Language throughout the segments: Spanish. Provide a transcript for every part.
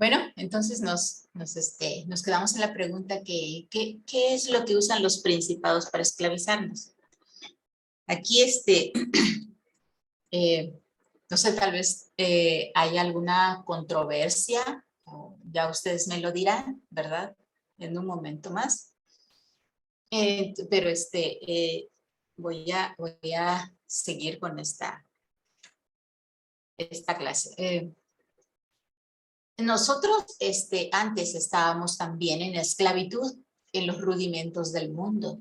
Bueno, entonces nos quedamos en la pregunta ¿qué es lo que usan los principados para esclavizarnos? Aquí, no sé, tal vez hay alguna controversia, o ya ustedes me lo dirán, ¿verdad? En un momento más. Pero voy a seguir con esta clase. Nosotros antes estábamos también en esclavitud, en los rudimentos del mundo.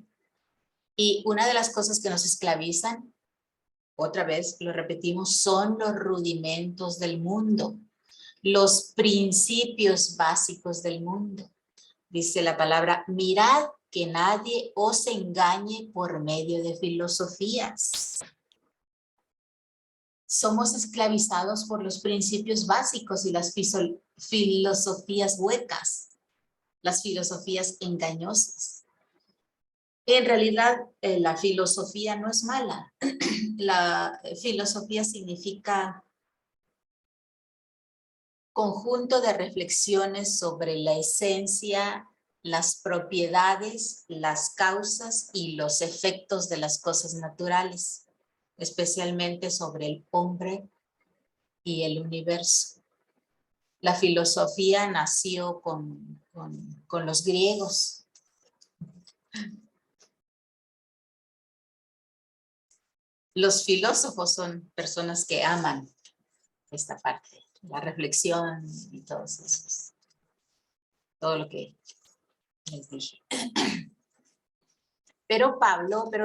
Y una de las cosas que nos esclavizan, otra vez lo repetimos, son los rudimentos del mundo, los principios básicos del mundo. Dice la palabra, mirad que nadie os engañe por medio de filosofías. Somos esclavizados por los principios básicos y las filosofías huecas, las filosofías engañosas. En realidad, la filosofía no es mala. La filosofía significa conjunto de reflexiones sobre la esencia, las propiedades, las causas y los efectos de las cosas naturales, especialmente sobre el hombre y el universo. La filosofía nació con los griegos. Los filósofos son personas que aman esta parte, la reflexión y todo lo que les dije. Pero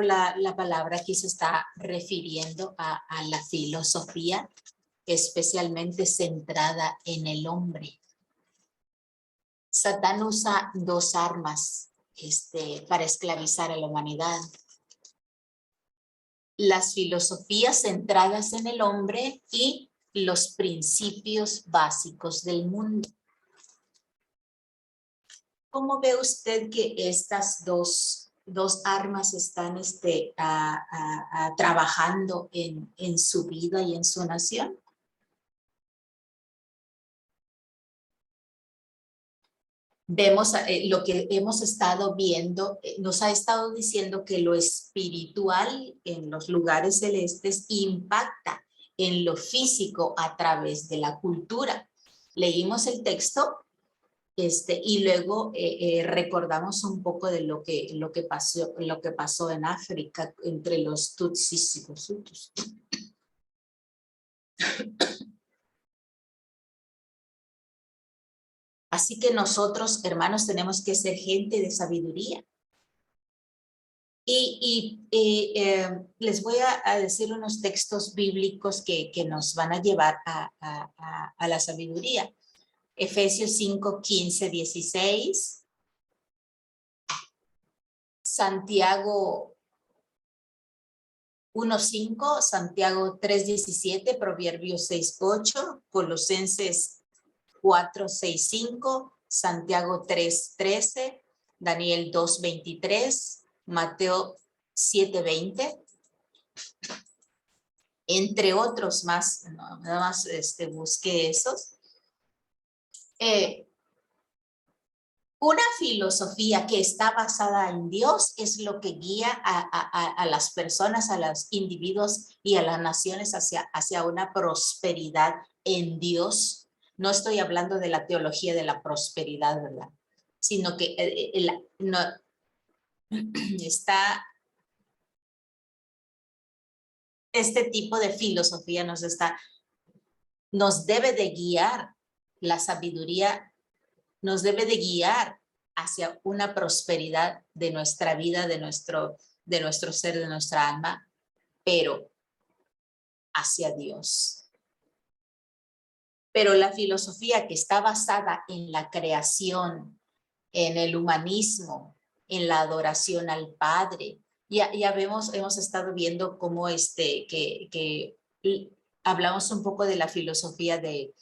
la palabra aquí se está refiriendo a la filosofía especialmente centrada en el hombre. Satán usa dos armas para esclavizar a la humanidad. Las filosofías centradas en el hombre y los principios básicos del mundo. ¿Cómo ve usted que estas dos armas están trabajando en su vida y en su nación? Vemos lo que hemos estado viendo, nos ha estado diciendo que lo espiritual en los lugares celestes impacta en lo físico a través de la cultura. Leímos el texto y luego recordamos un poco de lo que pasó en África entre los Tutsis y los Hutus. Así que nosotros, hermanos, tenemos que ser gente de sabiduría. Les voy a decir unos textos bíblicos que nos van a llevar a la sabiduría. Efesios 5, 15, 16. Santiago 1:5, Santiago 3:17, Proverbios 6:8, Colosenses 4:6-5, Santiago 3:13, Daniel 2:23, Mateo 7:20, entre otros más, no, nada más busqué esos. Una filosofía que está basada en Dios es lo que guía a las personas, a los individuos y a las naciones hacia una prosperidad en Dios. No estoy hablando de la teología de la prosperidad, ¿verdad? Sino que no, está, este tipo de filosofía nos debe de guiar, la sabiduría nos debe de guiar hacia una prosperidad de nuestra vida, de nuestro ser, de nuestra alma, pero hacia Dios. Pero la filosofía que está basada en la creación, en el humanismo, en la adoración al Padre, ya hemos estado viendo cómo que hablamos un poco de la filosofía de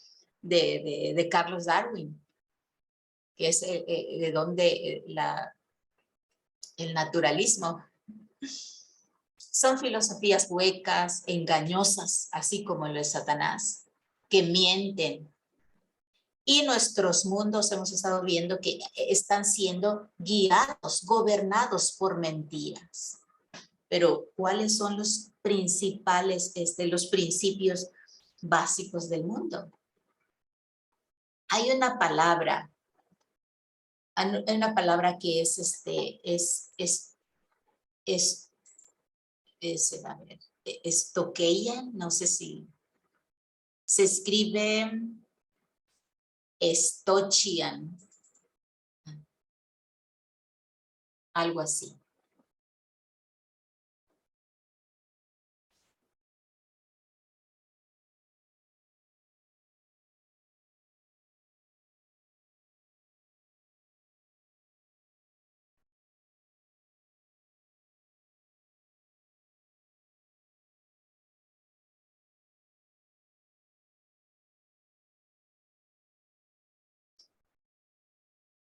Carlos Darwin, que es de donde el naturalismo. Son filosofías huecas, engañosas, así como lo es Satanás, que mienten, Y nuestros mundos hemos estado viendo que están siendo guiados, gobernados por mentiras. Pero ¿cuáles son los principales, los principios básicos del mundo? Hay una palabra que a ver, es toqueia, no sé si se escribe Stochian, algo así.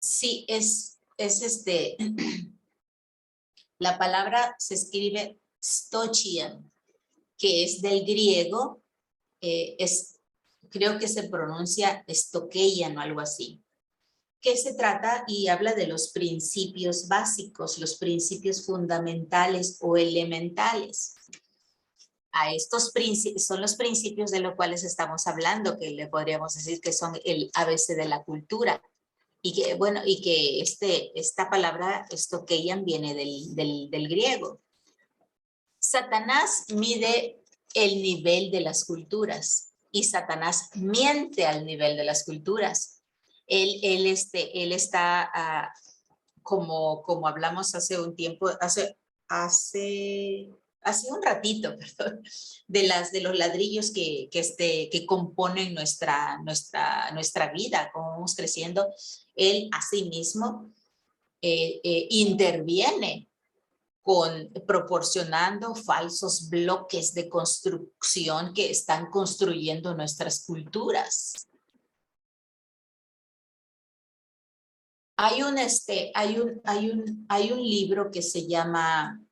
Sí, la palabra se escribe Stochian, que es del griego, creo que se pronuncia Stokeian o algo así, que se trata y habla de los principios básicos, los principios fundamentales o elementales. A estos principios son los principios de los cuales estamos hablando, que le podríamos decir que son el ABC de la cultura. Y que, bueno, y que esta palabra, Stokeian, viene del griego. Satanás mide el nivel de las culturas y Satanás miente al nivel de las culturas. Él está, como hablamos hace un tiempo, hace un ratito, perdón, de los ladrillos que componen nuestra vida, como vamos creciendo. Él asimismo interviene proporcionando falsos bloques de construcción que están construyendo nuestras culturas. Hay un libro que se llama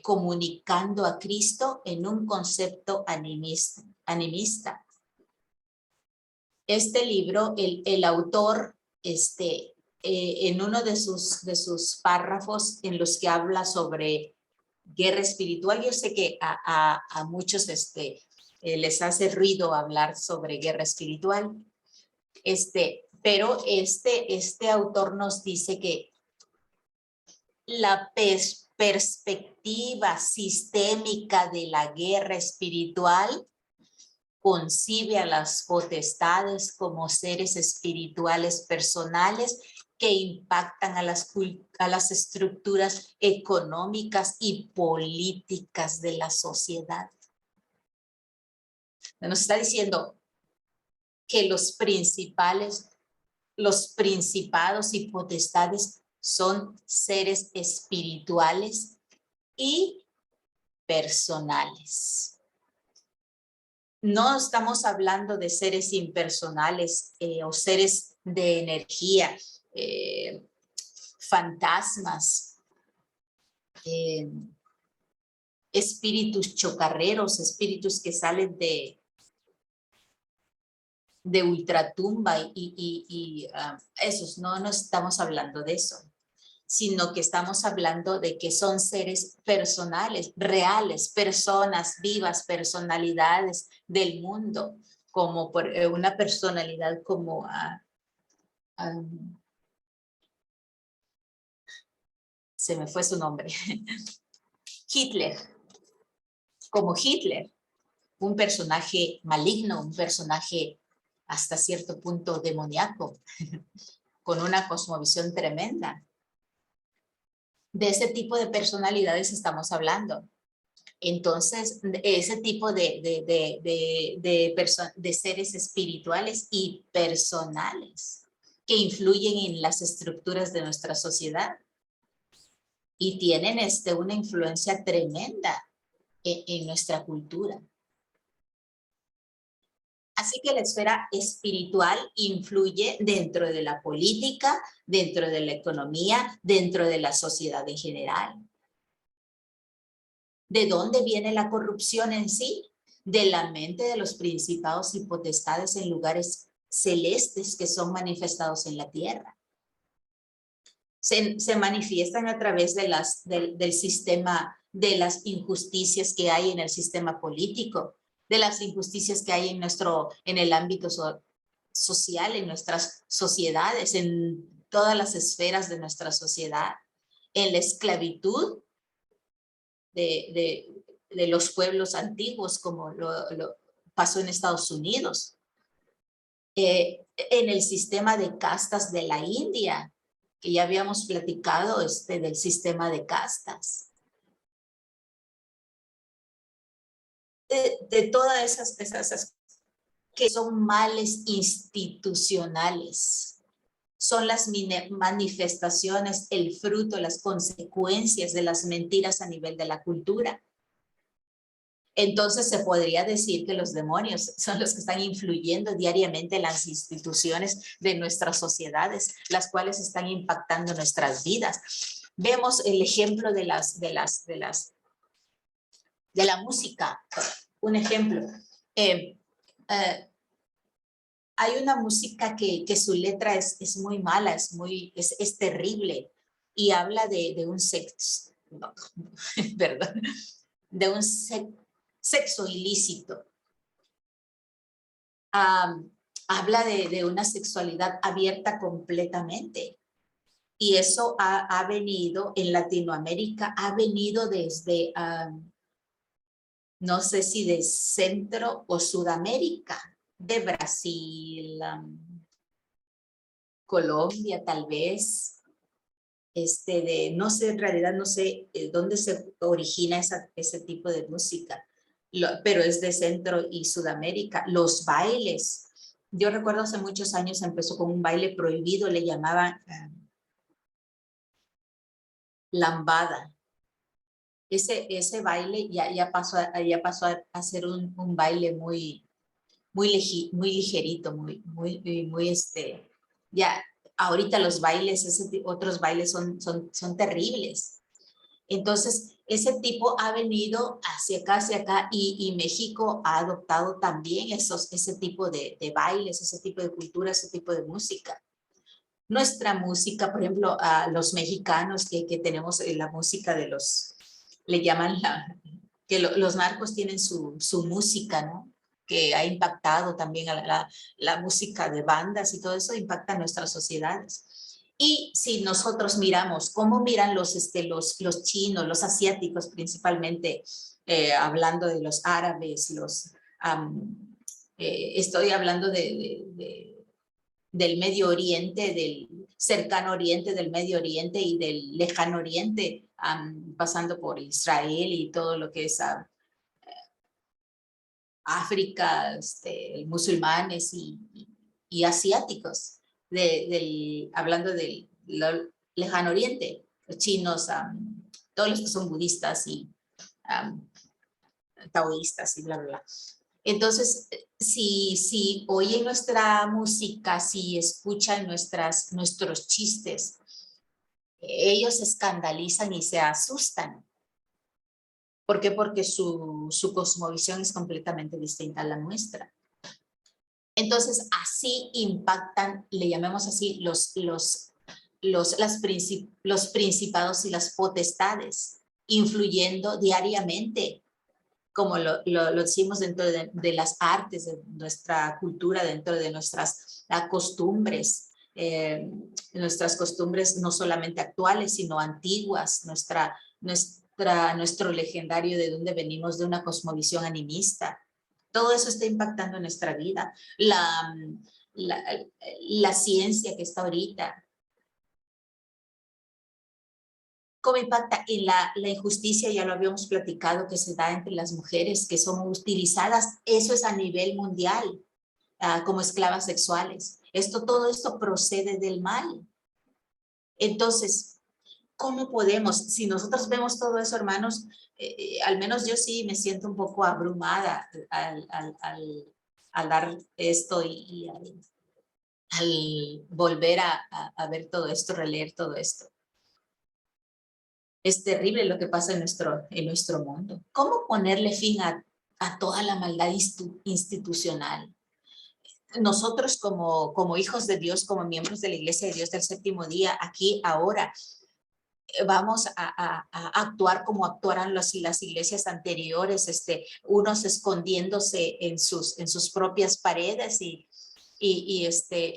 Comunicando a Cristo en un concepto animista. Este libro, el autor, en uno de sus párrafos en los que habla sobre guerra espiritual, yo sé que a muchos les hace ruido hablar sobre guerra espiritual, pero este autor nos dice que la perspectiva sistémica de la guerra espiritual concibe a las potestades como seres espirituales personales que impactan a las estructuras económicas y políticas de la sociedad. Nos está diciendo que los principados y potestades son seres espirituales y personales. No estamos hablando de seres impersonales o seres de energía, fantasmas, espíritus chocarreros, espíritus que salen de ultratumba y esos, no estamos hablando de eso, sino que estamos hablando de que son seres personales, reales, personas vivas, personalidades del mundo, como una personalidad como se me fue su nombre, Hitler, como Hitler, un personaje maligno, un personaje hasta cierto punto demoníaco, con una cosmovisión tremenda. De ese tipo de personalidades estamos hablando. Entonces, ese tipo de seres espirituales y personales que influyen en las estructuras de nuestra sociedad y tienen una influencia tremenda en nuestra cultura. Así que la esfera espiritual influye dentro de la política, dentro de la economía, dentro de la sociedad en general. ¿De dónde viene la corrupción en sí? De la mente de los principados y potestades en lugares celestes que son manifestados en la tierra. Se manifiestan a través de del sistema, de las injusticias que hay en el sistema político, de las injusticias que hay en el ámbito social, en nuestras sociedades, en todas las esferas de nuestra sociedad, en la esclavitud de los pueblos antiguos, como lo pasó en Estados Unidos, en el sistema de castas de la India, que ya habíamos platicado del sistema de castas. De todas esas que son males institucionales. Son las manifestaciones, el fruto, las consecuencias de las mentiras a nivel de la cultura. Entonces se podría decir que los demonios son los que están influyendo diariamente en las instituciones de nuestras sociedades, las cuales están impactando nuestras vidas. Vemos el ejemplo de la música. Un ejemplo. Hay una música que su letra es muy mala, es terrible, y habla de un sexo, no, perdón, de un sexo ilícito. Habla de una sexualidad abierta completamente. Y eso ha venido en Latinoamérica, ha venido desde, no sé si de Centro o Sudamérica, de Brasil, Colombia tal vez, no sé, en realidad no sé dónde se origina ese tipo de música, pero es de Centro y Sudamérica. Los bailes, yo recuerdo hace muchos años empezó con un baile prohibido, le llamaban lambada. Ese baile ya pasó a ser un baile muy ligerito, ya ahorita los bailes, otros bailes son terribles. Entonces, ese tipo ha venido hacia acá, y México ha adoptado también ese tipo de bailes, ese tipo de cultura, ese tipo de música. Nuestra música, por ejemplo, a los mexicanos que tenemos la música de le llaman que los narcos tienen su música, ¿no? Que ha impactado también a la música de bandas, y todo eso impacta a nuestras sociedades. Y si nosotros miramos cómo miran los chinos, los asiáticos principalmente, hablando de los árabes, estoy hablando del Medio Oriente, del cercano Oriente, del Medio Oriente y del lejano Oriente, pasando por Israel y todo lo que es África, musulmanes y asiáticos, hablando del lejano Oriente, los chinos, todos los que son budistas y taoístas y bla, bla, bla. Entonces, si oyen nuestra música, si escuchan nuestros chistes, ellos se escandalizan y se asustan. ¿Por qué? Porque su cosmovisión es completamente distinta a la nuestra. Entonces, así impactan, le llamemos así, los principados y las potestades, influyendo diariamente, como lo decimos, dentro de las artes, de nuestra cultura, dentro de nuestras costumbres, no solamente actuales, sino antiguas, nuestro legendario de donde venimos, de una cosmovisión animista. Todo eso está impactando en nuestra vida. La ciencia que está ahorita, ¿cómo impacta? En la injusticia, ya lo habíamos platicado, que se da entre las mujeres que son utilizadas, eso es a nivel mundial, como esclavas sexuales. Todo esto procede del mal. Entonces, ¿cómo podemos? Si nosotros vemos todo eso, hermanos, al menos yo sí me siento un poco abrumada al dar esto y al volver a ver todo esto, releer todo esto. Es terrible lo que pasa en nuestro mundo. ¿Cómo ponerle fin a toda la maldad institucional? nosotros como hijos de Dios, como miembros de la Iglesia de Dios del Séptimo Día, aquí, ahora, vamos a actuar como actuaran las iglesias anteriores, unos escondiéndose en sus propias paredes y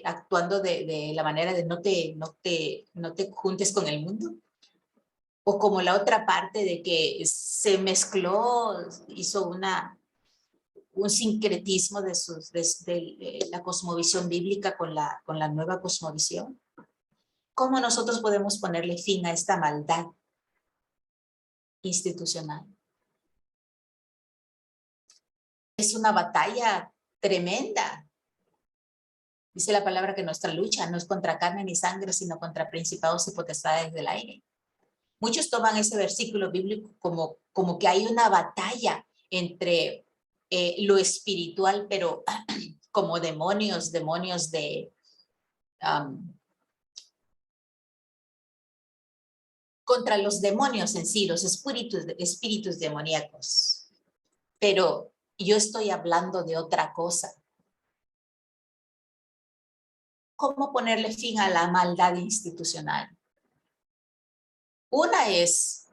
actuando de la manera de no te juntes con el mundo. O como la otra parte de que se mezcló, hizo un sincretismo de la cosmovisión bíblica con la nueva cosmovisión. ¿Cómo nosotros podemos ponerle fin a esta maldad institucional? Es una batalla tremenda. Dice la palabra que nuestra lucha no es contra carne ni sangre, sino contra principados y potestades del aire. Muchos toman ese versículo bíblico como que hay una batalla entre lo espiritual, pero como demonios de... contra los demonios en sí, los espíritus demoníacos. Pero yo estoy hablando de otra cosa. ¿Cómo ponerle fin a la maldad institucional? Una es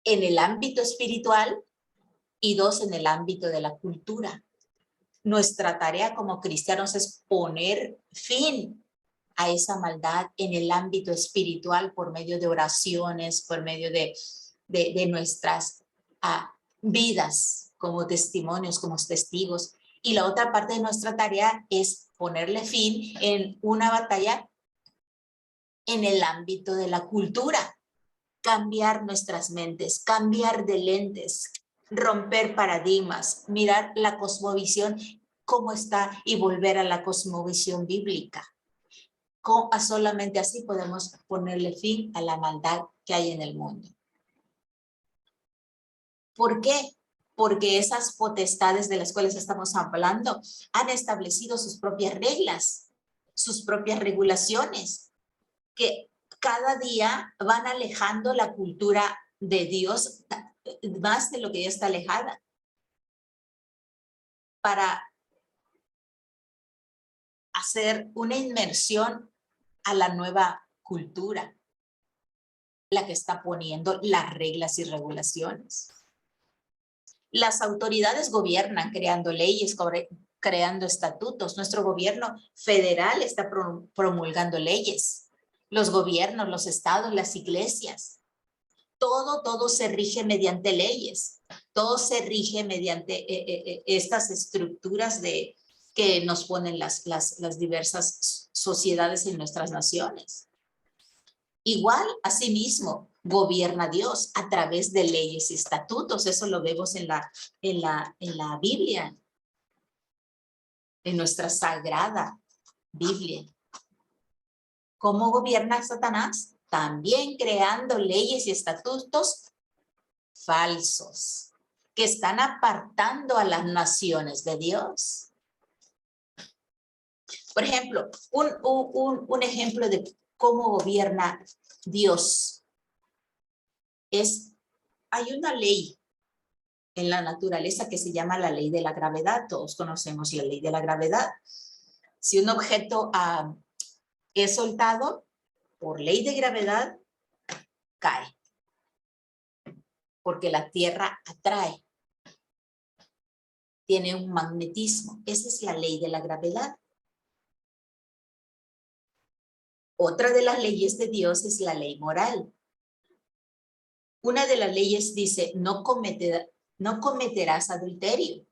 en el ámbito espiritual y dos en el ámbito de la cultura. Nuestra tarea como cristianos es poner fin a esa maldad en el ámbito espiritual por medio de oraciones, por medio de nuestras vidas como testimonios, como testigos. Y la otra parte de nuestra tarea es ponerle fin en una batalla en el ámbito de la cultura. Cambiar nuestras mentes, cambiar de lentes, romper paradigmas, mirar la cosmovisión cómo está y volver a la cosmovisión bíblica. Solamente así podemos ponerle fin a la maldad que hay en el mundo. ¿Por qué? Porque esas potestades de las cuales estamos hablando han establecido sus propias reglas, sus propias regulaciones, que cada día van alejando la cultura de Dios más de lo que ya está alejada, para hacer una inmersión a la nueva cultura, la que está poniendo las reglas y regulaciones. Las autoridades gobiernan creando leyes, creando estatutos. Nuestro gobierno federal está promulgando leyes. Los gobiernos, los estados, las iglesias. Todo se rige mediante leyes. Todo se rige mediante estas estructuras que nos ponen las diversas sociedades en nuestras naciones. Igual, asimismo, gobierna Dios a través de leyes y estatutos. Eso lo vemos en la Biblia, en nuestra sagrada Biblia. ¿Cómo gobierna Satanás? También creando leyes y estatutos falsos que están apartando a las naciones de Dios. Por ejemplo, un ejemplo de cómo gobierna Dios hay una ley en la naturaleza que se llama la ley de la gravedad. Todos conocemos la ley de la gravedad. Si un objeto es soltado, por ley de gravedad, cae. Porque la Tierra atrae. Tiene un magnetismo. Esa es la ley de la gravedad. Otra de las leyes de Dios es la ley moral. Una de las leyes dice, no cometerás adulterio.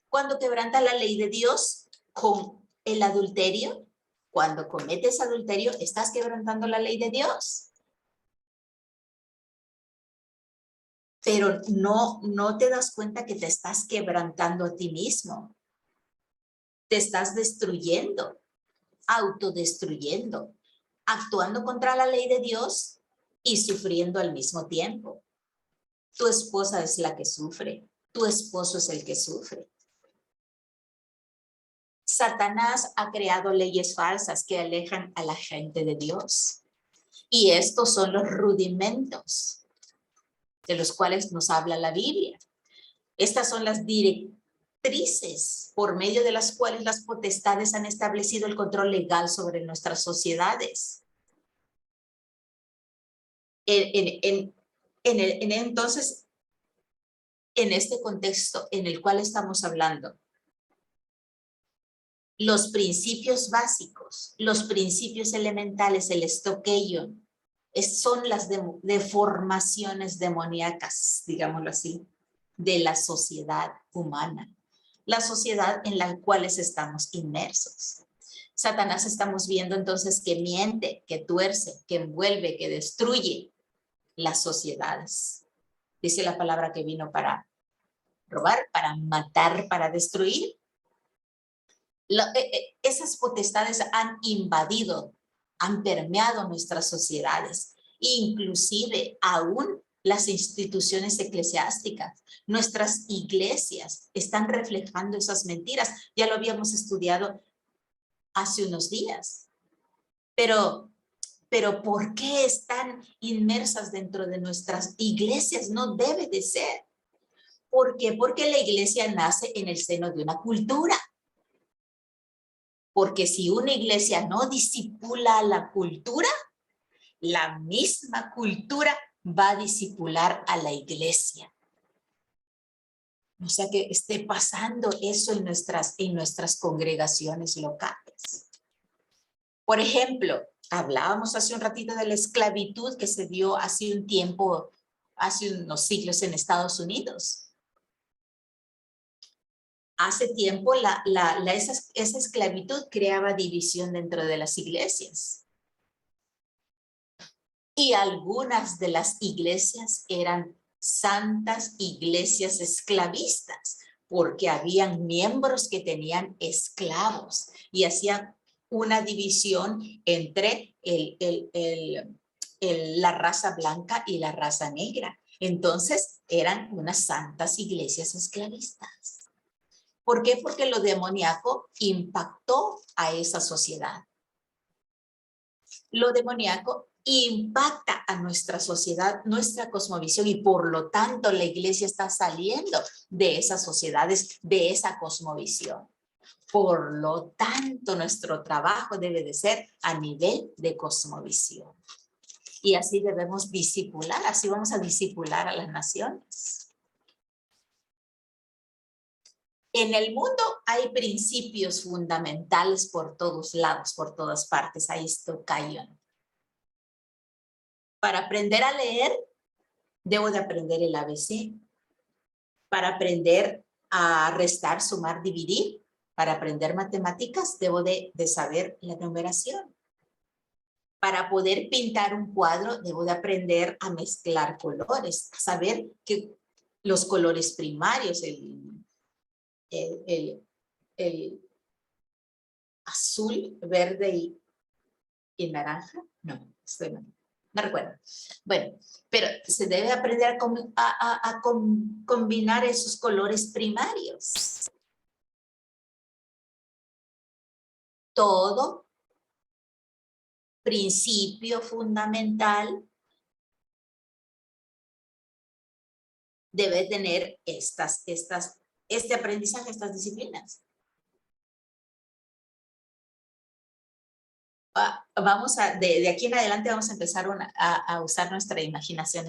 Cuando quebranta la ley de Dios con el adulterio, cuando cometes adulterio, estás quebrantando la ley de Dios. Pero no te das cuenta que te estás quebrantando a ti mismo. Te estás destruyendo, autodestruyendo, actuando contra la ley de Dios y sufriendo al mismo tiempo. Tu esposa es la que sufre, tu esposo es el que sufre. Satanás ha creado leyes falsas que alejan a la gente de Dios. Y estos son los rudimentos de los cuales nos habla la Biblia. Estas son las directrices por medio de las cuales las potestades han establecido el control legal sobre nuestras sociedades. Entonces, en este contexto en el cual estamos hablando, los principios básicos, los principios elementales, el stoqueion, son las deformaciones demoníacas, digámoslo así, de la sociedad humana, la sociedad en la cual estamos inmersos. Satanás estamos viendo entonces que miente, que tuerce, que envuelve, que destruye las sociedades. Dice la palabra que vino para robar, para matar, para destruir. Esas potestades han invadido, han permeado nuestras sociedades, inclusive aún las instituciones eclesiásticas, nuestras iglesias están reflejando esas mentiras. Ya lo habíamos estudiado hace unos días. Pero ¿por qué están inmersas dentro de nuestras iglesias? No debe de ser. ¿Por qué? Porque la iglesia nace en el seno de una cultura. Porque si una iglesia no disipula la cultura, la misma cultura va a disipular a la iglesia. O sea que esté pasando eso en nuestras congregaciones locales. Por ejemplo, hablábamos hace un ratito de la esclavitud que se dio hace un tiempo, hace unos siglos en Estados Unidos. Hace tiempo esa esclavitud creaba división dentro de las iglesias. Y algunas de las iglesias eran santas iglesias esclavistas, porque habían miembros que tenían esclavos y hacían una división entre la raza blanca y la raza negra. Entonces eran unas santas iglesias esclavistas. ¿Por qué? Porque lo demoníaco impactó a esa sociedad. Lo demoníaco impacta a nuestra sociedad, nuestra cosmovisión, y por lo tanto la iglesia está saliendo de esas sociedades, de esa cosmovisión. Por lo tanto, nuestro trabajo debe de ser a nivel de cosmovisión. Y así debemos discipular, así vamos a discipular a las naciones. En el mundo hay principios fundamentales por todos lados, por todas partes. Hay stoqueion. Para aprender a leer, debo de aprender el ABC. Para aprender a restar, sumar, dividir, para aprender matemáticas, debo de saber la numeración. Para poder pintar un cuadro, debo de aprender a mezclar colores, a saber que los colores primarios, el azul, verde y naranja. No, estoy mal. No recuerdo. Bueno, pero se debe aprender a combinar esos colores primarios. Todo principio fundamental debe tener este aprendizaje, estas disciplinas. Vamos de aquí en adelante vamos a empezar a usar nuestra imaginación,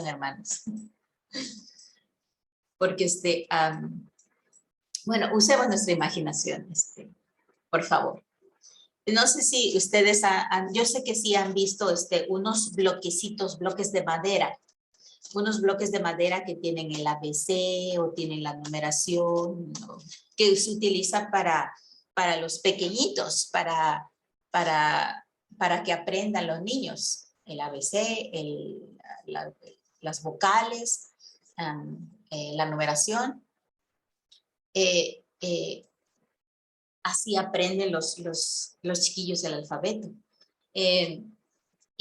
hermanos. Porque bueno, usemos nuestra imaginación, por favor. No sé si ustedes yo sé que sí han visto unos bloques de madera. Unos bloques de madera que tienen el ABC o tienen la numeración, ¿no? Que se utiliza para los pequeñitos, para que aprendan los niños. El ABC, las vocales, la numeración. Así aprenden los chiquillos el alfabeto.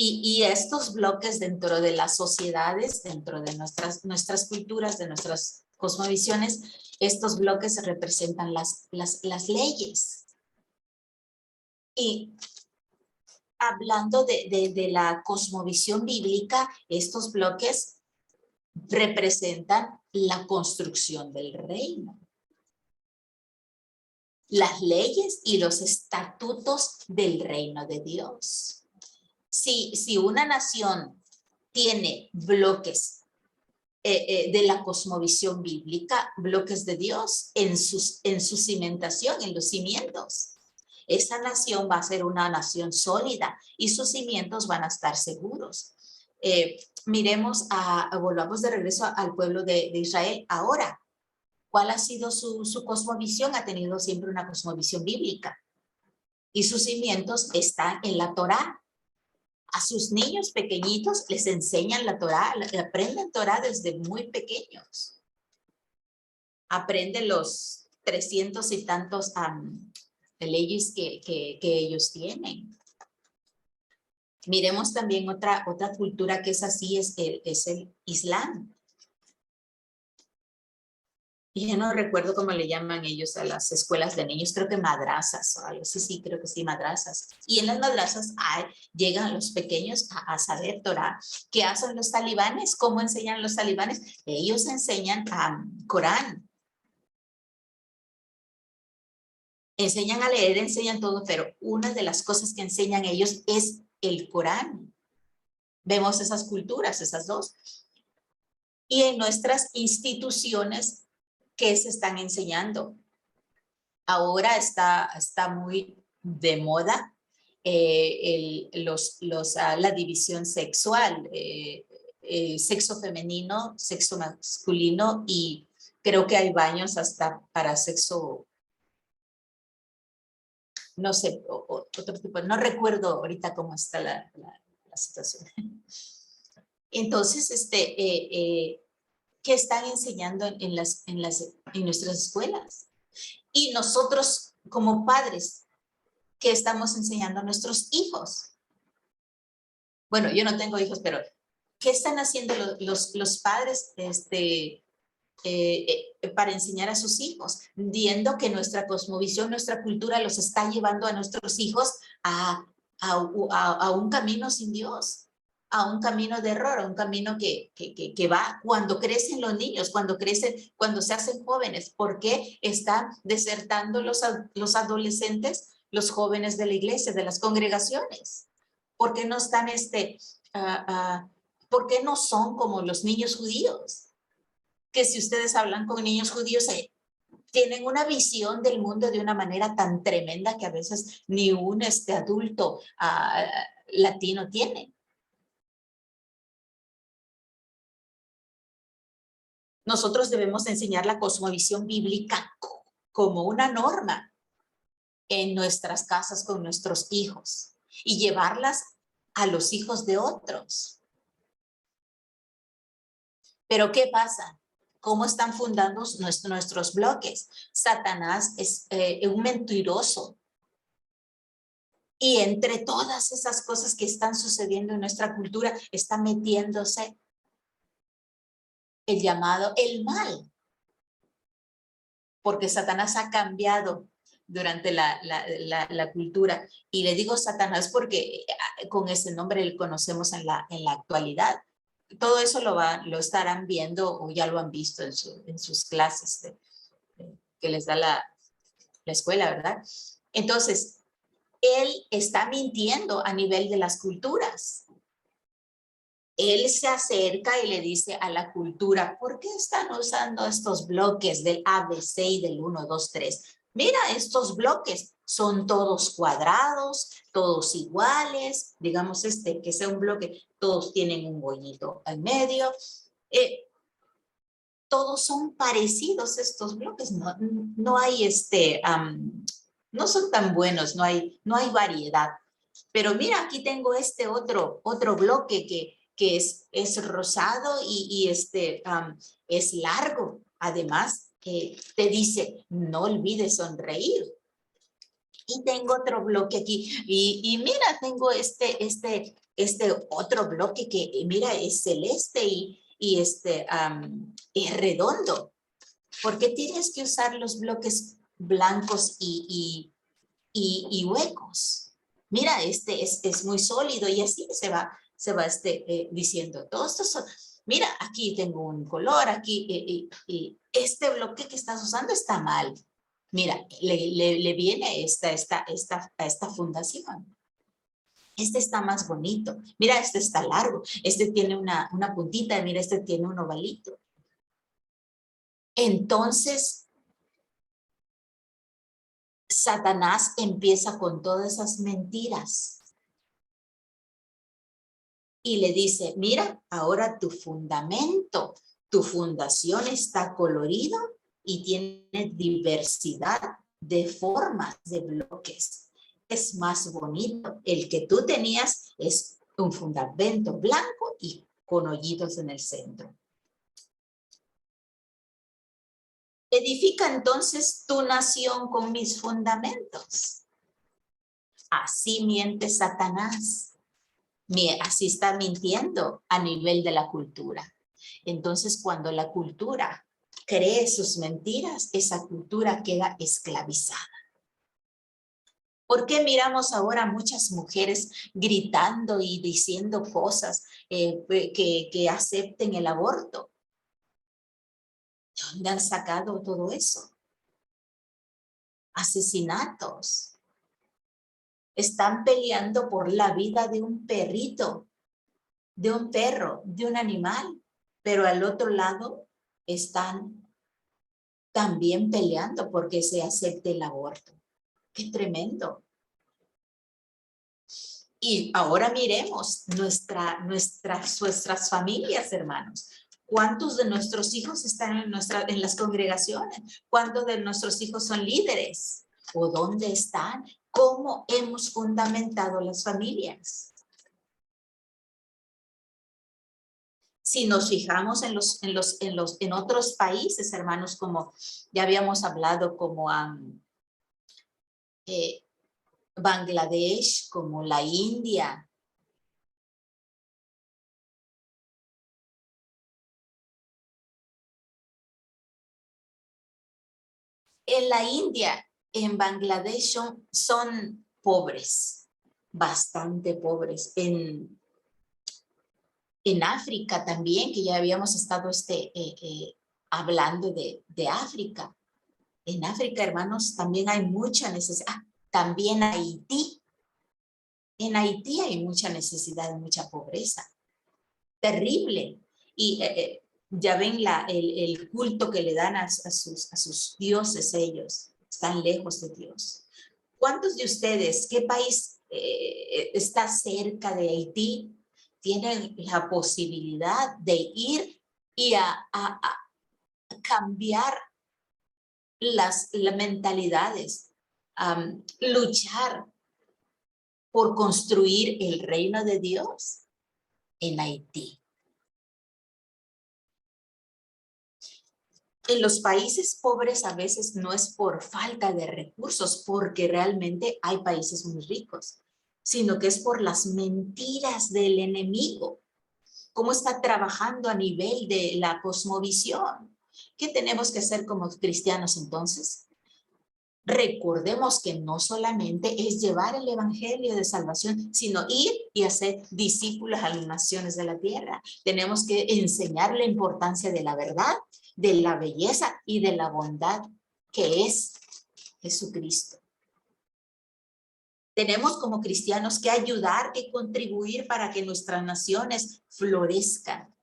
Y estos bloques dentro de las sociedades, dentro de nuestras culturas, de nuestras cosmovisiones, estos bloques representan las leyes. Y hablando de la cosmovisión bíblica, estos bloques representan la construcción del reino. Las leyes y los estatutos del reino de Dios. Si una nación tiene bloques de la cosmovisión bíblica, bloques de Dios en su cimentación, en los cimientos, esa nación va a ser una nación sólida y sus cimientos van a estar seguros. Miremos, volvamos de regreso al pueblo de Israel ahora. ¿Cuál ha sido su cosmovisión? Ha tenido siempre una cosmovisión bíblica. Y sus cimientos están en la Torá. A sus niños pequeñitos les enseñan la Torá, aprenden Torá desde muy pequeños. Aprenden los 300 y tantos leyes que ellos tienen. Miremos también otra cultura que es así, es el Islam. Y ya no recuerdo cómo le llaman ellos a las escuelas de niños, creo que madrazas o algo así, sí, creo que sí, madrazas. Y en las madrazas llegan los pequeños a saber Torah. ¿Qué hacen los talibanes? ¿Cómo enseñan los talibanes? Ellos enseñan Corán. Enseñan a leer, enseñan todo, pero una de las cosas que enseñan ellos es el Corán. Vemos esas culturas, esas dos. Y en nuestras instituciones, ¿qué se están enseñando? Ahora está muy de moda la división sexual, sexo femenino, sexo masculino, y creo que hay baños hasta para sexo, no sé, otro tipo, no recuerdo ahorita cómo está la situación. Entonces, ¿qué están enseñando en nuestras escuelas? Y nosotros como padres, ¿qué estamos enseñando a nuestros hijos? Bueno, yo no tengo hijos, pero ¿qué están haciendo los padres para enseñar a sus hijos? Viendo que nuestra cosmovisión, nuestra cultura los está llevando a nuestros hijos a un camino sin Dios, a un camino de error, a un camino que va cuando crecen los niños, cuando se hacen jóvenes. ¿Por qué están desertando los adolescentes, los jóvenes de la iglesia, de las congregaciones? ¿Por qué no están por qué no son como los niños judíos? Que si ustedes hablan con niños judíos, tienen una visión del mundo de una manera tan tremenda que a veces ni un adulto latino tiene. Nosotros debemos enseñar la cosmovisión bíblica como una norma en nuestras casas con nuestros hijos y llevarlas a los hijos de otros. Pero ¿qué pasa? ¿Cómo están fundando nuestros bloques? Satanás es un mentiroso. Y entre todas esas cosas que están sucediendo en nuestra cultura, está metiéndose el llamado el mal. Porque Satanás ha cambiado durante la cultura. Y le digo Satanás porque con ese nombre lo conocemos en la actualidad. Todo eso lo estarán viendo o ya lo han visto en sus clases que les da la escuela, ¿verdad? Entonces, él está mintiendo a nivel de las culturas. Él se acerca y le dice a la cultura, ¿por qué están usando estos bloques del ABC y del 1, 2, 3? Mira, estos bloques son todos cuadrados, todos iguales, digamos que sea un bloque, todos tienen un bollito al medio. Todos son parecidos estos bloques, no hay no son tan buenos, no hay variedad. Pero mira, aquí tengo otro bloque que es rosado y es largo. Además, te dice, no olvides sonreír. Y tengo otro bloque aquí. Y mira, tengo este otro bloque que, mira, es celeste y es redondo. ¿Por qué tienes que usar los bloques blancos y huecos? Mira, es muy sólido y así se va diciendo. Todos estos Mira, aquí tengo un color, aquí, y este bloque que estás usando está mal. Mira, le viene a esta fundación. Este está más bonito. Mira, este está largo. Este tiene una puntita. Mira, este tiene un ovalito. Entonces, Satanás empieza con todas esas mentiras. Y le dice, mira, ahora tu fundamento, tu fundación está colorido y tiene diversidad de formas de bloques. Es más bonito. El que tú tenías es un fundamento blanco y con hoyitos en el centro. Edifica entonces tu nación con mis fundamentos. Así miente Satanás. Así está mintiendo a nivel de la cultura. Entonces, cuando la cultura cree sus mentiras, esa cultura queda esclavizada. ¿Por qué miramos ahora a muchas mujeres gritando y diciendo cosas que acepten el aborto? ¿De dónde han sacado todo eso? Asesinatos. Están peleando por la vida de un perrito, de un perro, de un animal, pero al otro lado están también peleando porque se acepte el aborto. ¡Qué tremendo! Y ahora miremos nuestras familias, hermanos. ¿Cuántos de nuestros hijos están en las congregaciones? ¿Cuántos de nuestros hijos son líderes? ¿O dónde están? ¿Cómo hemos fundamentado las familias? Si nos fijamos en otros países, hermanos, como ya habíamos hablado, como Bangladesh, como la India. En la India, en Bangladesh son pobres, bastante pobres. En África también, que ya habíamos estado hablando de África. En África, hermanos, también hay mucha necesidad. También Haití. En Haití hay mucha necesidad, mucha pobreza. Terrible. Y ya ven el culto que le dan a sus dioses ellos. Están lejos de Dios. ¿Cuántos de ustedes, qué país está cerca de Haití, tienen la posibilidad de ir y a cambiar las mentalidades, luchar por construir el reino de Dios en Haití? En los países pobres a veces no es por falta de recursos, porque realmente hay países muy ricos, sino que es por las mentiras del enemigo. ¿Cómo está trabajando a nivel de la cosmovisión? ¿Qué tenemos que hacer como cristianos entonces? Recordemos que no solamente es llevar el evangelio de salvación, sino ir y hacer discípulos a las naciones de la tierra. Tenemos que enseñar la importancia de la verdad, de la belleza y de la bondad que es Jesucristo. Tenemos como cristianos que ayudar y contribuir para que nuestras naciones florezcan.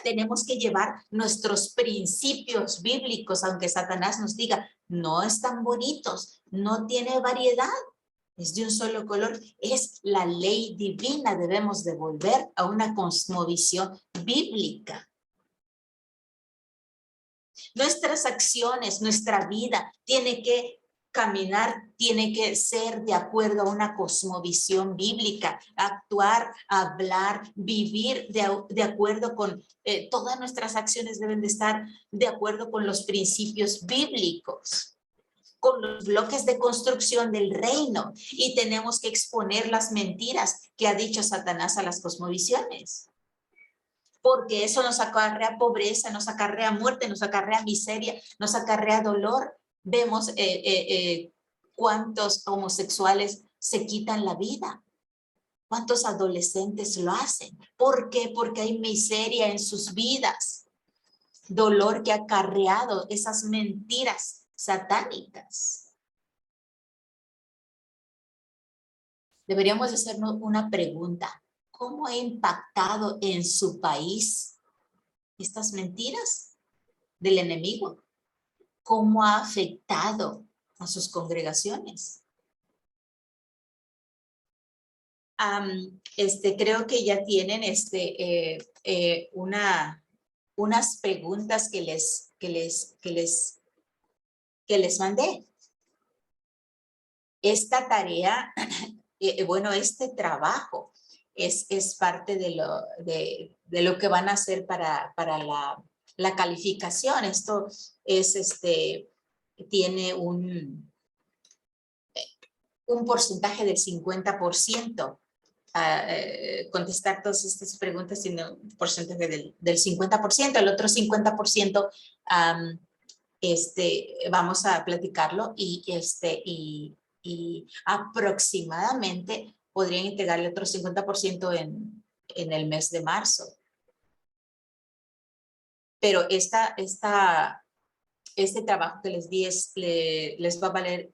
Tenemos que llevar nuestros principios bíblicos, aunque Satanás nos diga, no están bonitos, no tiene variedad, es de un solo color, es la ley divina, debemos de volver a una cosmovisión bíblica. Nuestras acciones, nuestra vida tiene que caminar, tiene que ser de acuerdo a una cosmovisión bíblica, actuar, hablar, vivir de acuerdo con, todas nuestras acciones deben de estar de acuerdo con los principios bíblicos, con los bloques de construcción del reino, y tenemos que exponer las mentiras que ha dicho Satanás a las cosmovisiones. Porque eso nos acarrea pobreza, nos acarrea muerte, nos acarrea miseria, nos acarrea dolor. Vemos cuántos homosexuales se quitan la vida. ¿Cuántos adolescentes lo hacen? ¿Por qué? Porque hay miseria en sus vidas. Dolor que ha acarreado esas mentiras satánicas. Deberíamos hacernos una pregunta. ¿Cómo ha impactado en su país estas mentiras del enemigo? ¿Cómo ha afectado a sus congregaciones? Creo que ya tienen unas preguntas que les mandé. Esta tarea, bueno, este trabajo es parte de lo que van a hacer para la calificación. Esto tiene un porcentaje del 50%. Contestar todas estas preguntas tiene un porcentaje del 50%. El otro 50% vamos a platicarlo y aproximadamente podrían integrarle otro 50% en el mes de marzo. Pero este trabajo que les di les va a valer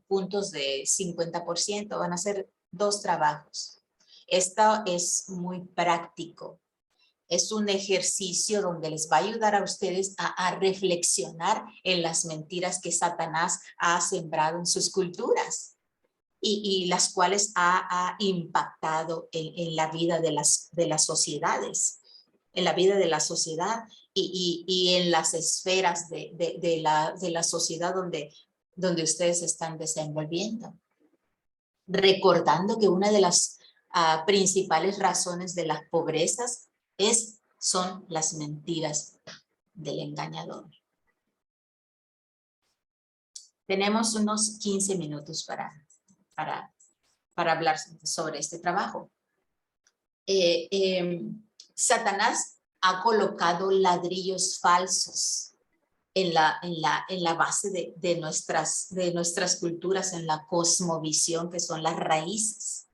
puntos de 50%. Van a ser 2 trabajos. Esto es muy práctico. Es un ejercicio donde les va a ayudar a ustedes a reflexionar en las mentiras que Satanás ha sembrado en sus culturas y las cuales ha impactado en la vida de las sociedades, en la vida de la sociedad y en las esferas de la sociedad donde ustedes están desenvolviendo. Recordando que una de las principales razones de las pobrezas son las mentiras del engañador. Tenemos unos 15 minutos para hablar sobre este trabajo. Satanás ha colocado ladrillos falsos en la base de nuestras culturas, en la cosmovisión, que son las raíces.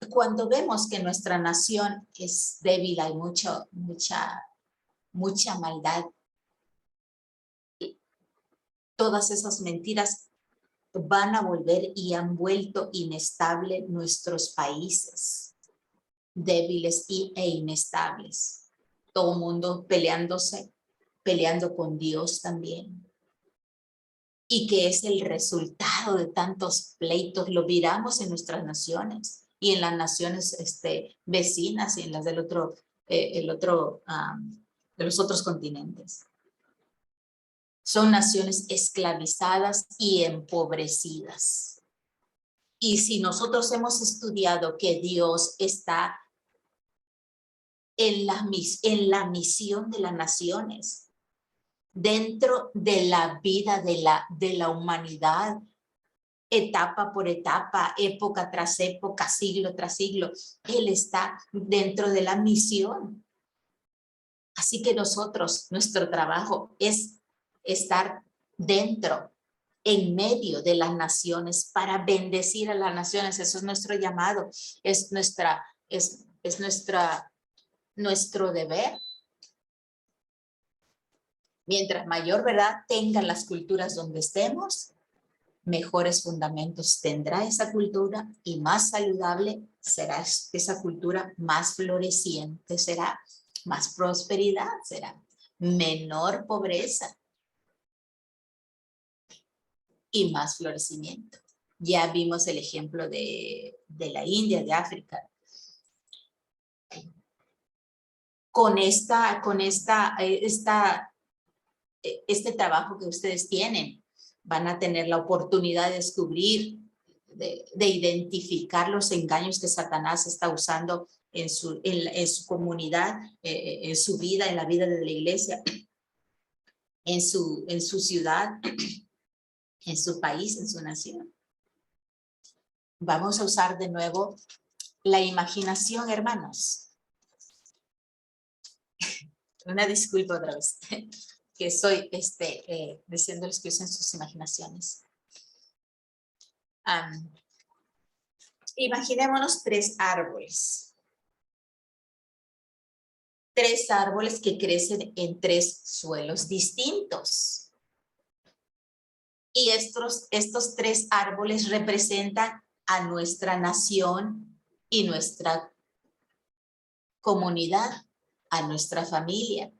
Cuando vemos que nuestra nación es débil, hay mucha maldad, todas esas mentiras van a volver y han vuelto inestable nuestros países, débiles e inestables. Todo el mundo peleando con Dios también. Y que es el resultado de tantos pleitos, lo miramos en nuestras naciones y en las naciones vecinas y en las de los otros continentes. Son naciones esclavizadas y empobrecidas. Y si nosotros hemos estudiado que Dios está en la misión de las naciones, dentro de la vida de la humanidad, etapa por etapa, época tras época, siglo tras siglo, Él está dentro de la misión. Así que nuestro trabajo es estar dentro, en medio de las naciones, para bendecir a las naciones. Eso es nuestro llamado, es nuestro deber. Mientras mayor verdad tengan las culturas donde estemos, mejores fundamentos tendrá esa cultura y más saludable será esa cultura, más floreciente será, más prosperidad será, menor pobreza y más florecimiento. Ya vimos el ejemplo de la India, de África. Este trabajo que ustedes tienen, van a tener la oportunidad de descubrir, de identificar los engaños que Satanás está usando en su comunidad, en su vida, en la vida de la iglesia, en su ciudad, en su país, en su nación. Vamos a usar de nuevo la imaginación, hermanos. Una disculpa otra vez, que estoy diciéndoles que usen sus imaginaciones. Imaginémonos 3 árboles. 3 árboles que crecen en 3 suelos distintos. Y estos 3 árboles representan a nuestra nación y nuestra comunidad, a nuestra familia.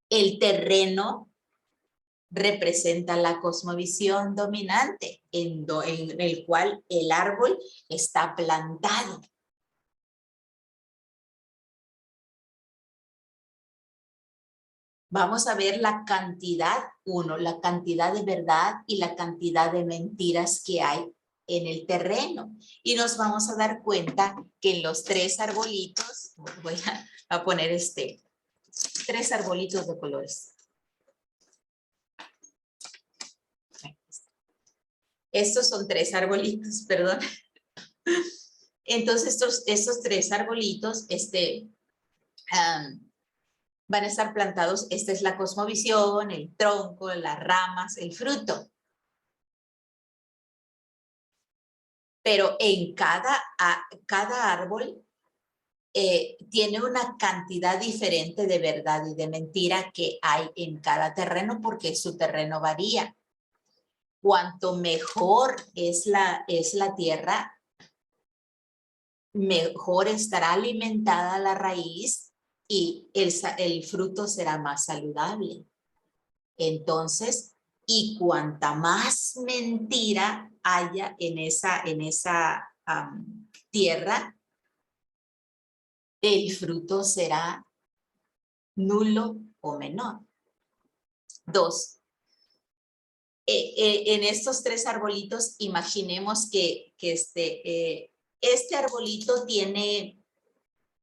El terreno representa la cosmovisión dominante en el cual el árbol está plantado. Vamos a ver la cantidad, la cantidad de verdad y la cantidad de mentiras que hay en el terreno. Y nos vamos a dar cuenta que en los 3 arbolitos, voy a poner 3 arbolitos de colores. Estos son 3 arbolitos, perdón. Entonces estos 3 arbolitos, van a estar plantados. Esta es la cosmovisión, el tronco, las ramas, el fruto. Pero en cada árbol tiene una cantidad diferente de verdad y de mentira que hay en cada terreno, porque su terreno varía. Cuanto mejor es la tierra, mejor estará alimentada la raíz y el fruto será más saludable. Entonces, y cuanta más mentira haya en esa tierra, el fruto será nulo o menor. 2. En estos 3 arbolitos, imaginemos que este arbolito tiene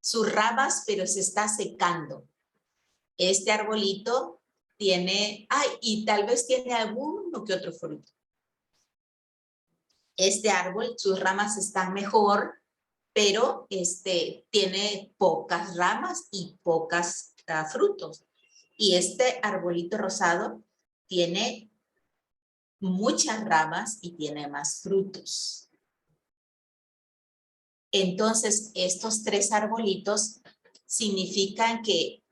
sus ramas, pero se está secando. Este arbolito tiene, y tal vez tiene alguno que otro fruto. Este árbol, sus ramas están mejor, pero tiene pocas ramas y pocas frutos. Y este arbolito rosado tiene muchas ramas y tiene más frutos. Entonces, estos 3 arbolitos significan que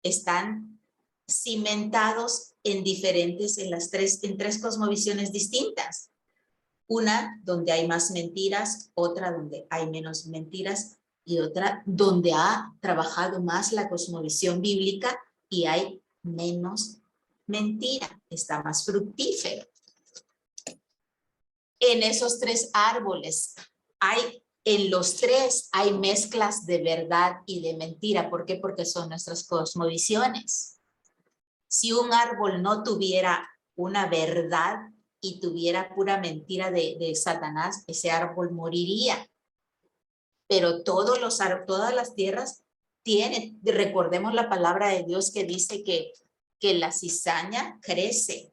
están cimentados en en 3 cosmovisiones distintas. Una donde hay más mentiras, otra donde hay menos mentiras y otra donde ha trabajado más la cosmovisión bíblica y hay menos mentira, está más fructífero. En esos 3 árboles en los 3 hay mezclas de verdad y de mentira. ¿Por qué? Porque son nuestras cosmovisiones. Si un árbol no tuviera una verdad y tuviera pura mentira de Satanás, ese árbol moriría. Pero todas las tierras tienen, recordemos la palabra de Dios que dice que la cizaña crece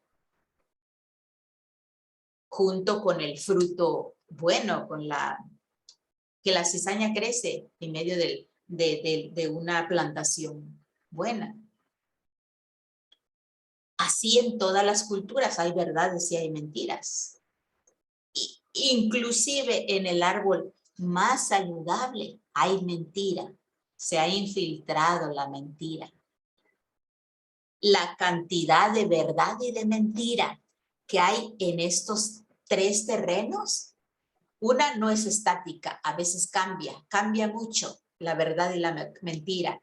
junto con el fruto bueno, que la cizaña crece en medio de una plantación buena. Así en todas las culturas hay verdades y hay mentiras. Inclusive en el árbol más saludable hay mentira. Se ha infiltrado la mentira. La cantidad de verdad y de mentira que hay en estos 3 terrenos, una no es estática, a veces cambia mucho la verdad y la mentira.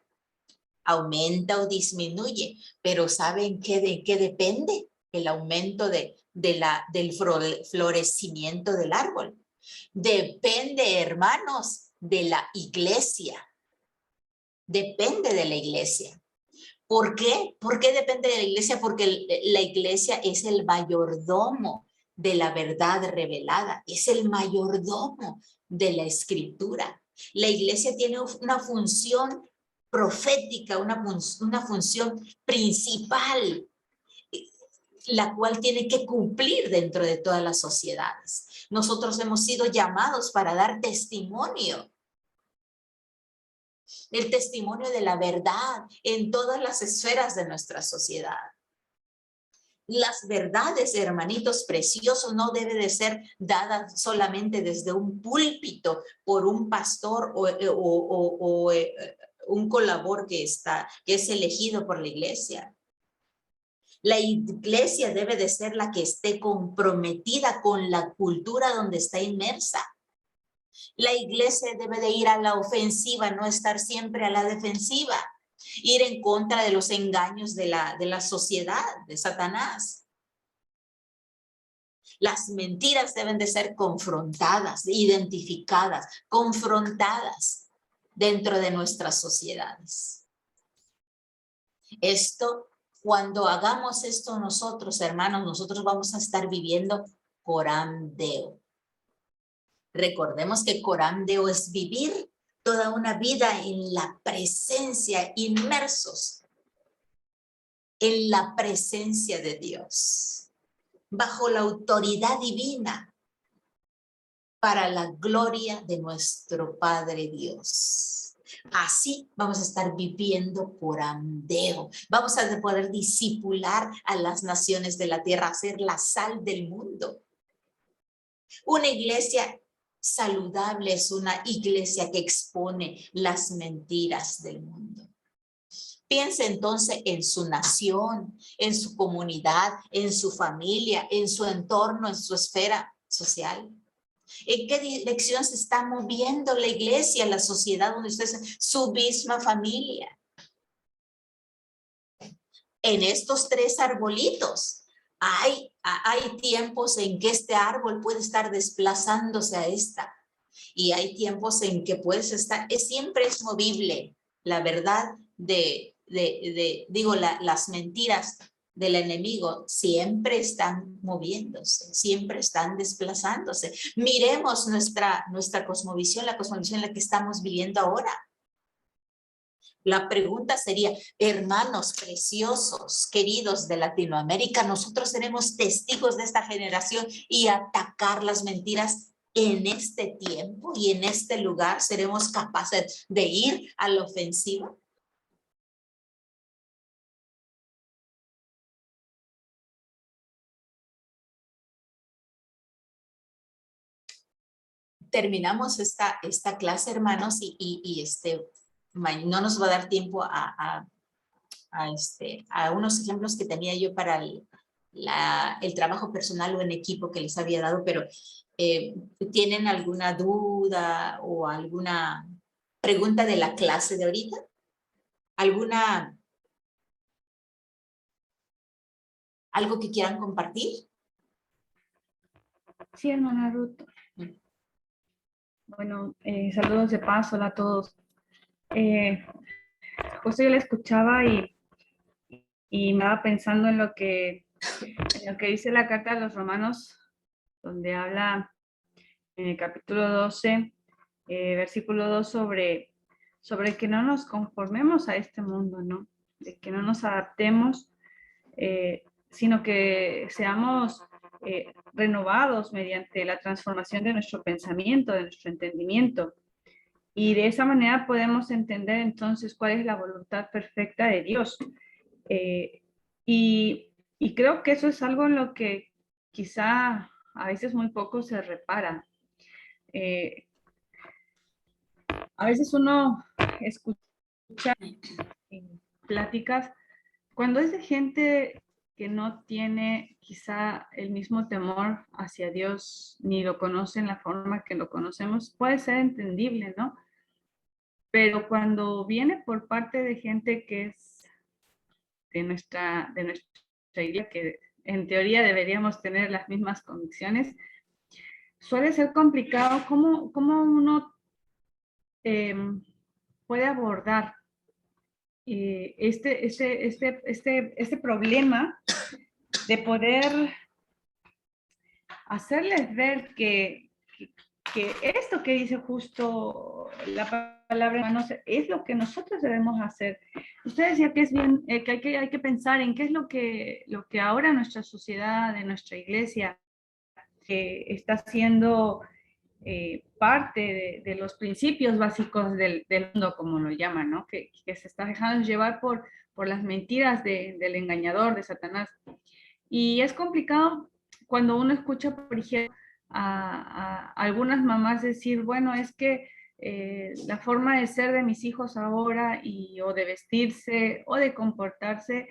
Aumenta o disminuye, pero ¿saben de qué depende el aumento del florecimiento del árbol? Depende, hermanos, de la iglesia. Depende de la iglesia. ¿Por qué? ¿Por qué depende de la iglesia? Porque la iglesia es el mayordomo de la verdad revelada, es el mayordomo de la escritura. La iglesia tiene una función profética, una función principal, la cual tiene que cumplir dentro de todas las sociedades. Nosotros hemos sido llamados para dar testimonio. El testimonio de la verdad en todas las esferas de nuestra sociedad. Las verdades, hermanitos preciosos, no debe de ser dadas solamente desde un púlpito por un pastor o un colaborador que es elegido por la iglesia. La iglesia debe de ser la que esté comprometida con la cultura donde está inmersa. La iglesia debe de ir a la ofensiva, no estar siempre a la defensiva. Ir en contra de los engaños de la sociedad, de Satanás. Las mentiras deben de ser confrontadas, identificadas, confrontadas dentro de nuestras sociedades. Cuando hagamos esto nosotros, hermanos, nosotros vamos a estar viviendo Coram Deo. Recordemos que Coram Deo es vivir toda una vida en la presencia, inmersos en la presencia de Dios, bajo la autoridad divina, para la gloria de nuestro Padre Dios. Así vamos a estar viviendo Coram Deo. Vamos a poder discipular a las naciones de la tierra, ser la sal del mundo. Una iglesia saludable es una iglesia que expone las mentiras del mundo. Piense entonces en su nación, en su comunidad, en su familia, en su entorno, en su esfera social. ¿En qué dirección se está moviendo la iglesia, la sociedad donde usted es, su misma familia? En estos 3 arbolitos hay tiempos en que este árbol puede estar desplazándose a esta. Y hay tiempos en que puedes estar, siempre es movible. La verdad las mentiras del enemigo siempre están moviéndose, siempre están desplazándose. Miremos nuestra cosmovisión, la cosmovisión en la que estamos viviendo ahora. La pregunta sería, hermanos preciosos, queridos de Latinoamérica, nosotros seremos testigos de esta generación y atacar las mentiras en este tiempo y en este lugar. ¿Seremos capaces de ir a la ofensiva? Terminamos esta clase, hermanos, y no nos va a dar tiempo a unos ejemplos que tenía yo para el trabajo personal o en equipo que les había dado, pero ¿tienen alguna duda o alguna pregunta de la clase de ahorita? ¿Algo que quieran compartir? Sí, hermana Ruth. Bueno, saludos de paz, hola a todos. Justo yo la escuchaba y me estaba pensando en lo que dice la carta a los romanos, donde habla en el capítulo 12, versículo 2, sobre que no nos conformemos a este mundo, ¿no? De que no nos adaptemos, sino que seamos renovados mediante la transformación de nuestro pensamiento, de nuestro entendimiento. Y de esa manera podemos entender entonces cuál es la voluntad perfecta de Dios. Y creo que eso es algo en lo que quizá a veces muy poco se repara. A veces uno escucha pláticas cuando es de gente que no tiene quizá el mismo temor hacia Dios, ni lo conoce en la forma que lo conocemos, puede ser entendible, ¿no? Pero cuando viene por parte de gente que es de nuestra iglesia, que en teoría deberíamos tener las mismas convicciones, suele ser complicado cómo uno puede abordar este problema de poder hacerles ver que esto que dice justo la palabra, hermanos, es lo que nosotros debemos hacer. Usted decía que es bien, que hay que pensar en qué es lo que ahora nuestra sociedad, de nuestra iglesia, está haciendo parte de los principios básicos del mundo, como lo llaman, ¿no? Que se está dejando llevar por las mentiras del engañador, de Satanás. Y es complicado cuando uno escucha, por ejemplo, a algunas mamás decir, bueno, es que la forma de ser de mis hijos ahora o de vestirse o de comportarse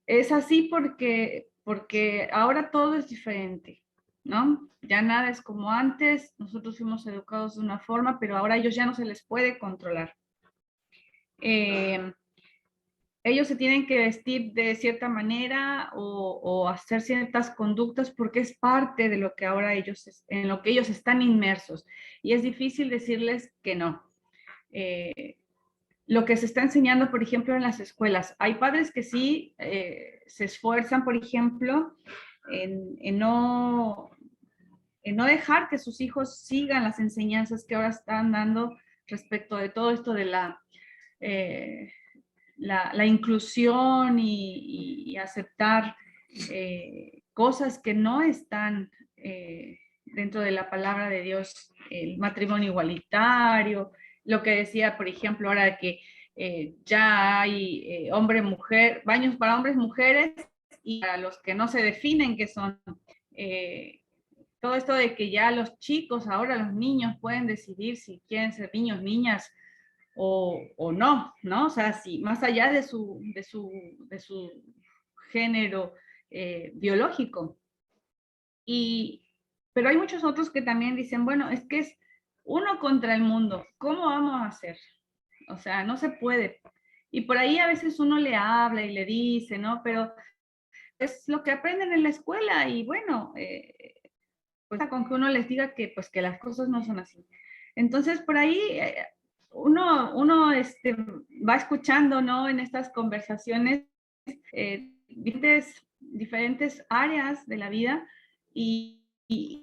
es así porque ahora todo es diferente, ¿no? Ya nada es como antes, nosotros fuimos educados de una forma, pero ahora a ellos ya no se les puede controlar. Ellos se tienen que vestir de cierta manera o hacer ciertas conductas porque es parte de lo que ahora en lo que ellos están inmersos. Y es difícil decirles que no. Lo que se está enseñando, por ejemplo, en las escuelas. Hay padres que sí se esfuerzan, por ejemplo, en no dejar que sus hijos sigan las enseñanzas que ahora están dando respecto de todo esto de la inclusión y aceptar cosas que no están dentro de la palabra de Dios, el matrimonio igualitario, lo que decía, por ejemplo, ahora que ya hay hombre-mujer, baños para hombres, mujeres y para los que no se definen que son. Todo esto de que ya los chicos, ahora los niños pueden decidir si quieren ser niños, niñas, o no, ¿no? O sea, si más allá de su género biológico. Pero hay muchos otros que también dicen, bueno, es que es uno contra el mundo, ¿cómo vamos a hacer? O sea, no se puede. Y por ahí a veces uno le habla y le dice, ¿no? Pero es lo que aprenden en la escuela y bueno, pues con que uno les diga que pues que las cosas no son así. Entonces, por ahí uno va escuchando, ¿no? En estas conversaciones diferentes áreas de la vida y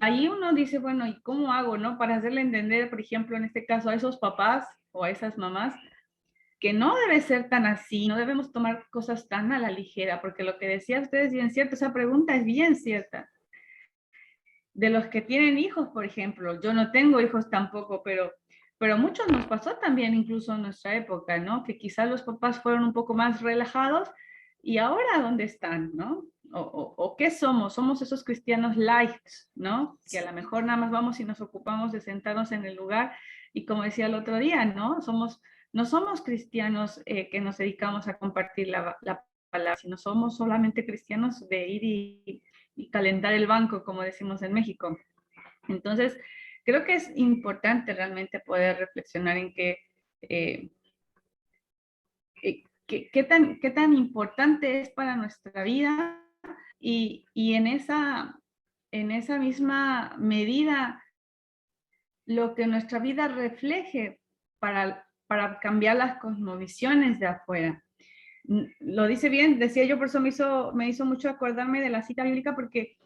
ahí uno dice, bueno, ¿y cómo hago, no? Para hacerle entender, por ejemplo, en este caso a esos papás o a esas mamás, que no debe ser tan así, no debemos tomar cosas tan a la ligera, porque lo que decía usted es bien cierto, esa pregunta es bien cierta. De los que tienen hijos, por ejemplo, yo no tengo hijos tampoco, pero muchos nos pasó también incluso en nuestra época, ¿no? Que quizás los papás fueron un poco más relajados y ahora ¿dónde están, no? O ¿qué somos? Somos esos cristianos light, ¿no? Que a lo mejor nada más vamos y nos ocupamos de sentarnos en el lugar y como decía el otro día, ¿no? No somos cristianos que nos dedicamos a compartir la palabra, sino somos solamente cristianos de ir y calentar el banco, como decimos en México. Entonces, creo que es importante realmente poder reflexionar en qué tan importante es para nuestra vida y en esa misma medida lo que nuestra vida refleje para cambiar las cosmovisiones de afuera. Lo dice bien, decía yo, por eso me hizo mucho acordarme de la cita bíblica, porque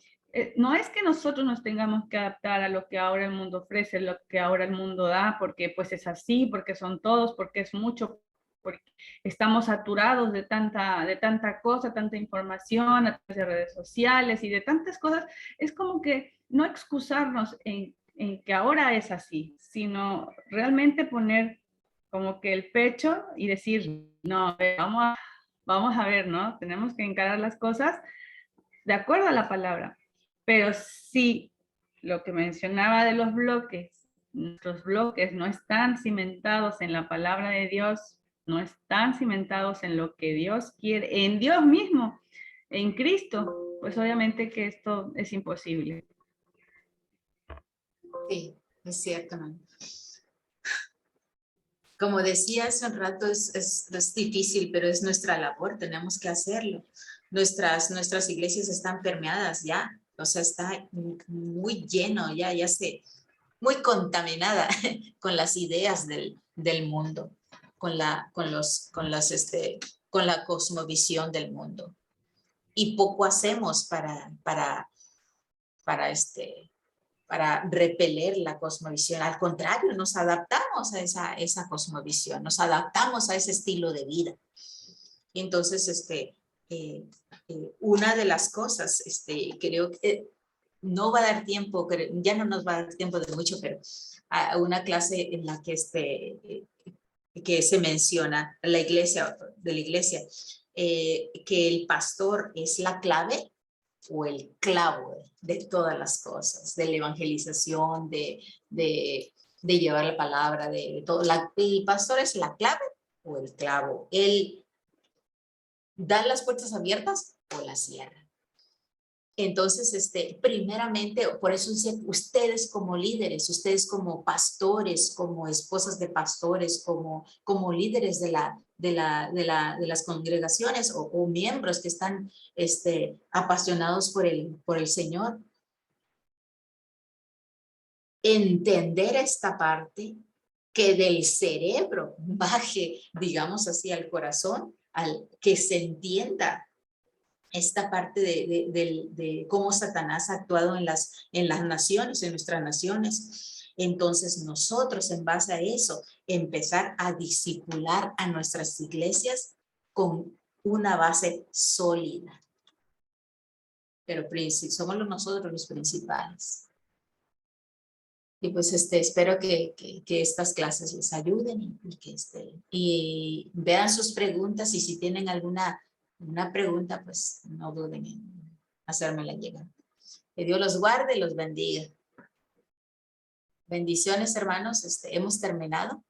no es que nosotros nos tengamos que adaptar a lo que ahora el mundo ofrece, lo que ahora el mundo da, porque pues es así, porque son todos, porque es mucho, porque estamos saturados de tanta cosa, tanta información a través de redes sociales y de tantas cosas. Es como que no excusarnos en que ahora es así, sino realmente poner como que el pecho y decir, no, vamos a ver, ¿no? Tenemos que encarar las cosas de acuerdo a la palabra. Pero sí, lo que mencionaba de los bloques, nuestros bloques no están cimentados en la palabra de Dios, no están cimentados en lo que Dios quiere, en Dios mismo, en Cristo, pues obviamente que esto es imposible. Sí, es cierto, man. Como decía hace un rato, es difícil, pero es nuestra labor, tenemos que hacerlo. Nuestras iglesias están permeadas ya, o sea, está muy lleno, ya muy contaminada con las ideas del mundo, con la cosmovisión del mundo. Y poco hacemos para repeler la cosmovisión. Al contrario, nos adaptamos a esa cosmovisión, nos adaptamos a ese estilo de vida. Y entonces, una de las cosas, creo que no va a dar tiempo, ya no nos va a dar tiempo de mucho, pero a una clase en la que se menciona de la iglesia, que el pastor es la clave o el clavo de todas las cosas, de la evangelización, de llevar la palabra, de todo. El pastor es la clave o el clavo. Él da las puertas abiertas o las cierra. Entonces, primeramente, por eso dice, ustedes como líderes, ustedes como pastores, como esposas de pastores, como líderes de las congregaciones o miembros que están apasionados por el Señor, entender esta parte, que del cerebro baje, digamos así, al corazón, que se entienda esta parte de cómo Satanás ha actuado en las naciones, en nuestras naciones. Entonces nosotros, en base a eso, empezar a discipular a nuestras iglesias con una base sólida. Pero somos nosotros los principales. Y pues espero que estas clases les ayuden y vean sus preguntas, y si tienen alguna pregunta, pues no duden en hacérmela llegar. Que Dios los guarde y los bendiga. Bendiciones, hermanos. Hemos terminado.